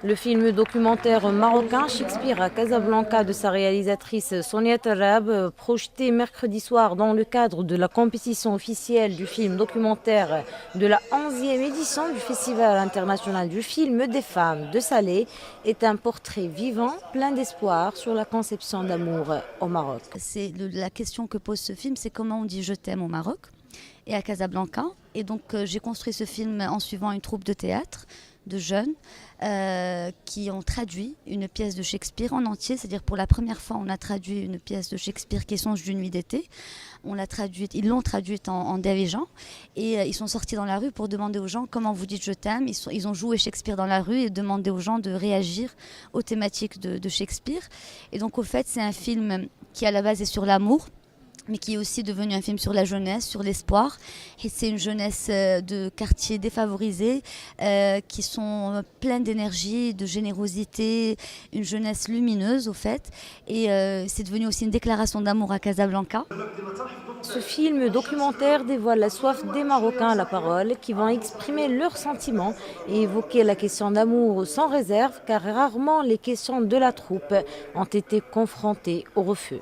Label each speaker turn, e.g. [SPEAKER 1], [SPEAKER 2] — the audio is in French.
[SPEAKER 1] Le film documentaire marocain Shakespeare à Casablanca de sa réalisatrice Sonia Tarab, projeté mercredi soir dans le cadre de la compétition officielle du film documentaire de la 11e édition du Festival international du film des femmes de Salé, est un portrait vivant, plein d'espoir sur la conception d'amour au Maroc.
[SPEAKER 2] La question que pose ce film, c'est comment on dit « je t'aime » au Maroc et à Casablanca. Et donc j'ai construit ce film en suivant une troupe de théâtre de jeunes qui ont traduit une pièce de Shakespeare en entier. C'est-à-dire pour la première fois, on a traduit une pièce de Shakespeare qui est Songe d'une nuit d'été. Ils l'ont traduite en dérigeant et ils sont sortis dans la rue pour demander aux gens comment vous dites je t'aime. Ils ont joué Shakespeare dans la rue et demandé aux gens de réagir aux thématiques de Shakespeare. Et donc au fait, c'est un film qui à la base est sur l'amour, mais qui est aussi devenu un film sur la jeunesse, sur l'espoir. Et c'est une jeunesse de quartiers défavorisés qui sont pleines d'énergie, de générosité, une jeunesse lumineuse au fait. Et c'est devenu aussi une déclaration d'amour à Casablanca.
[SPEAKER 1] Ce film documentaire dévoile la soif des Marocains à la parole qui vont exprimer leurs sentiments et évoquer la question d'amour sans réserve car rarement les questions de la troupe ont été confrontées au refus.